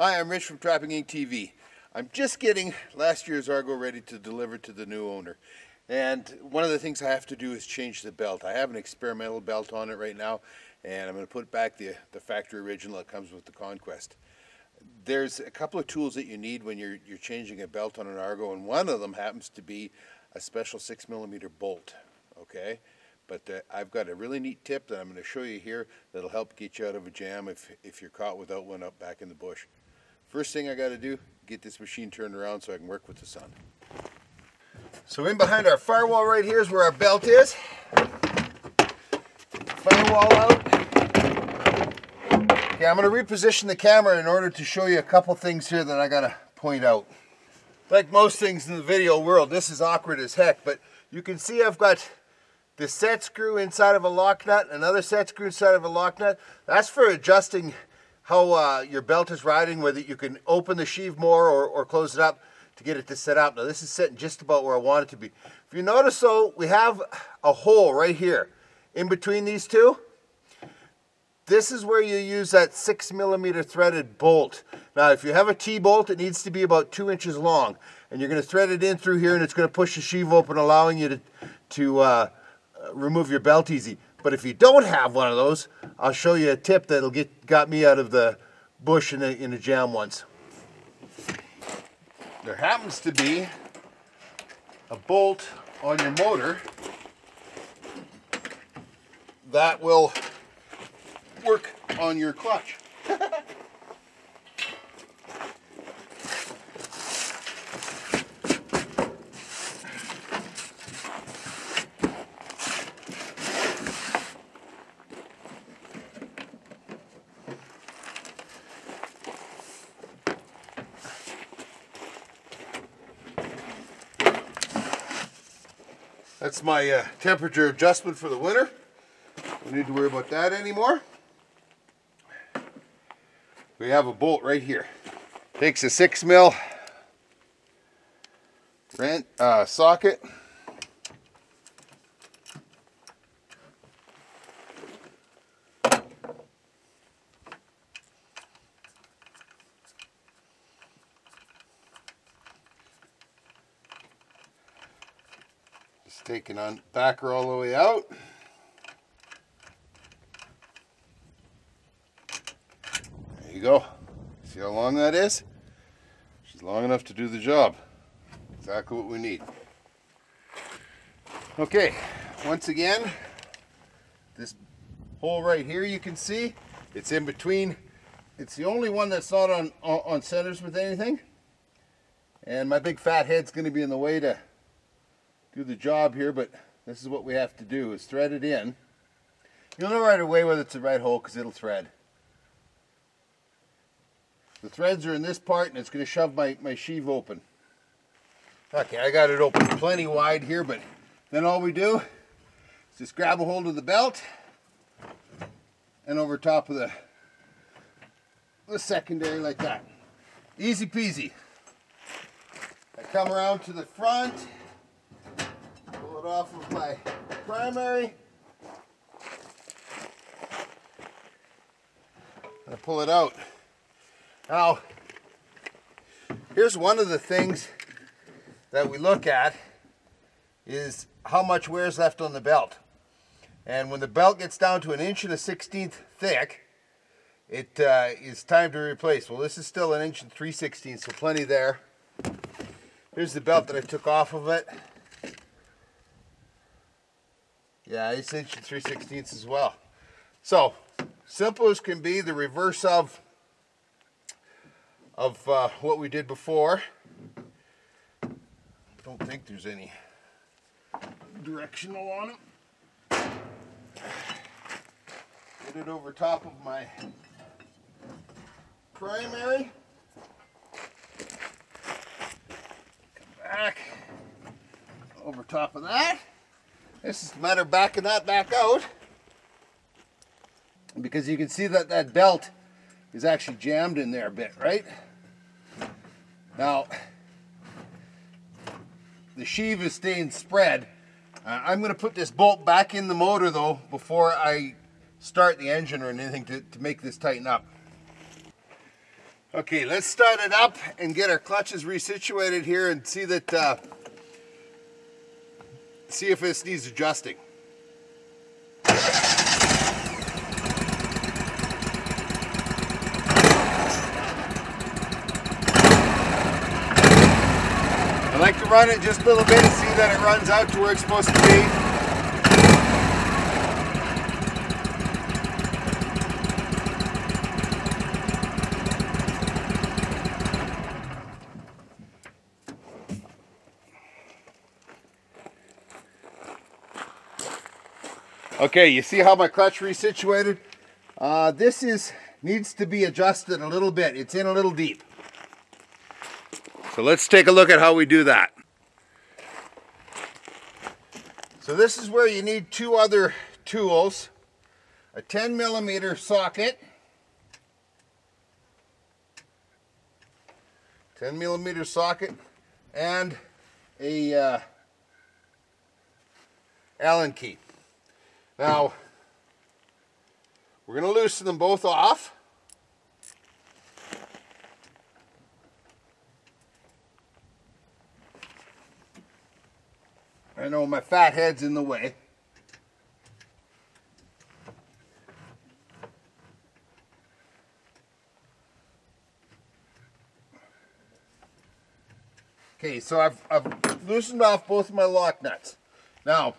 Hi, I'm Rich from Trapping Inc. TV. I'm just getting last year's Argo ready to deliver to the new owner. And one of the things I have to do is change the belt. I have an experimental belt on it right now, and I'm going to put back the factory original that comes with the Conquest. There's a couple of tools that you need when you're changing a belt on an Argo, and one of them happens to be a special 6mm bolt, okay? But I've got a really neat tip that I'm going to show you here that'll help get you out of a jam if you're caught without one up back in the bush. First thing I got to do, get this machine turned around so I can work with the sun. So in behind our firewall right here is where our belt is. Firewall out. Okay, I'm going to reposition the camera in order to show you a couple things here that I got to point out. Like most things in the video world, this is awkward as heck, but you can see I've got this set screw inside of a lock nut, another set screw inside of a lock nut. That's for adjusting how your belt is riding, whether you can open the sheave more or close it up to get it to set up. Now this is sitting just about where I want it to be. If you notice though, we have a hole right here in between these two. This is where you use that 6mm threaded bolt. Now if you have a T-bolt, it needs to be about 2 inches long, and you're going to thread it in through here, and it's going to push the sheave open, allowing you to remove your belt easy. But if you don't have one of those, I'll show you a tip that'll got me out of the bush in a jam once. There happens to be a bolt on your motor that will work on your clutch. That's my temperature adjustment for the winter. Don't need to worry about that anymore. We have a bolt right here. Takes a 6mm socket. Just taking on backer all the way out. There you go. See how long that is? She's long enough to do the job. Exactly what we need. Okay, once again, this hole right here you can see, it's in between. It's the only one that's not on centers with anything. And my big fat head's going to be in the way to do the job here, but this is what we have to do, is thread it in. You'll know right away whether it's the right hole because it'll thread. The threads are in this part, and it's going to shove my sheave open. Okay, I got it open plenty wide here, but then all we do is just grab a hold of the belt and over top of the secondary like that. Easy peasy. I come around to the front, pull it off of my primary, and I pull it out. Now, here's one of the things that we look at is how much wear is left on the belt. And when the belt gets down to 1 1/16 inches thick, it is time to replace. Well, this is still 1 3/16 inches, so plenty there. Here's the belt that I took off of it. Yeah, it's 1 3/16 inches as well. So, simple as can be, the reverse of what we did before. Don't think there's any directional on it. Get it over top of my primary. Come back over top of that. This is a matter of backing that back out, because you can see that that belt is actually jammed in there a bit, right? Now, the sheave is staying spread. I'm going to put this bolt back in the motor though before I start the engine or anything to make this tighten up. Okay, let's start it up and get our clutches resituated here and see that, see if this needs adjusting. I like to run it just a little bit and see that it runs out to where it's supposed to be. Okay, you see how my clutch resituated? This needs to be adjusted a little bit. It's in a little deep. So let's take a look at how we do that. So this is where you need two other tools. A 10mm socket. 10mm socket and a Allen key. Now, we're going to loosen them both off. I know my fat head's in the way. Okay, so I've loosened off both of my lock nuts. Now,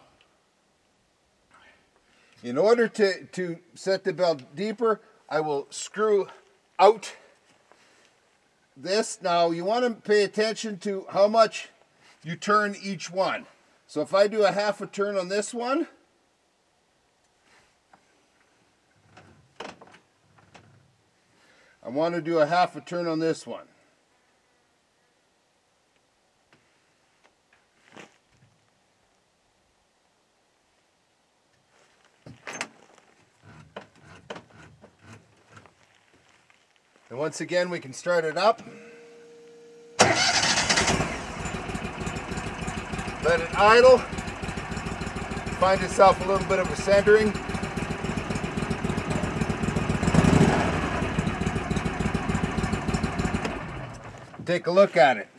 in order to set the belt deeper, I will screw out this. Now, you want to pay attention to how much you turn each one. So if I do a half a turn on this one, I want to do a half a turn on this one. And once again, we can start it up. Let it idle. Find yourself a little bit of a centering. Take a look at it.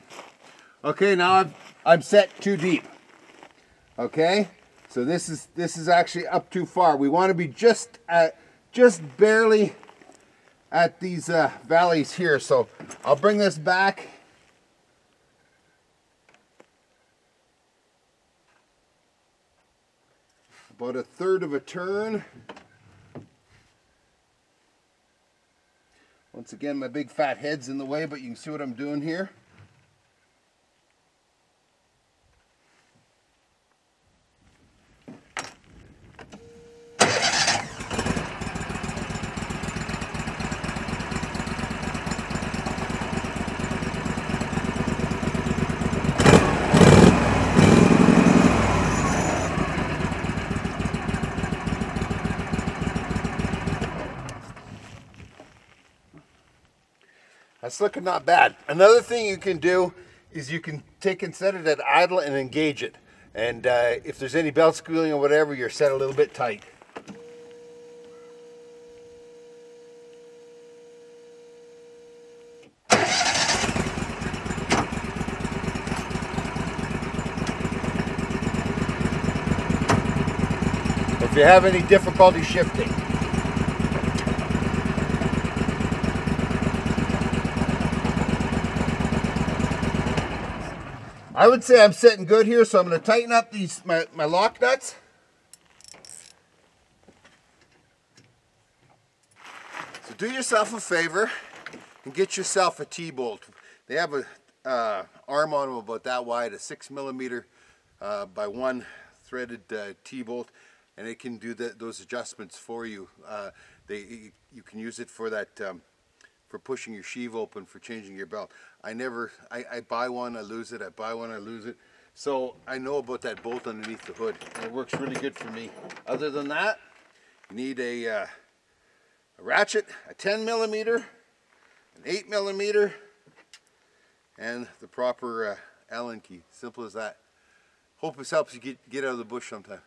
Okay, now I'm set too deep. Okay, so this is actually up too far. We want to be just barely at these valleys here. So I'll bring this back. About a third of a turn. Once again, my big fat head's in the way, but you can see what I'm doing here. That's looking not bad. Another thing you can do is you can take and set it at idle and engage it. And if there's any belt schooling or whatever, you're set a little bit tight. If you have any difficulty shifting. I would say I'm sitting good here, so I'm going to tighten up these my lock nuts. So do yourself a favor and get yourself a T-bolt. They have a arm on them about that wide, a 6mm by 1 threaded T-bolt, and it can do those adjustments for you. You can use it for that. For pushing your sheave open, for changing your belt. I buy one, I lose it, I buy one, I lose it. So I know about that bolt underneath the hood, and it works really good for me. Other than that, you need a ratchet, a 10mm, an 8mm, and the proper Allen key. Simple as that. Hope this helps you get out of the bush sometime.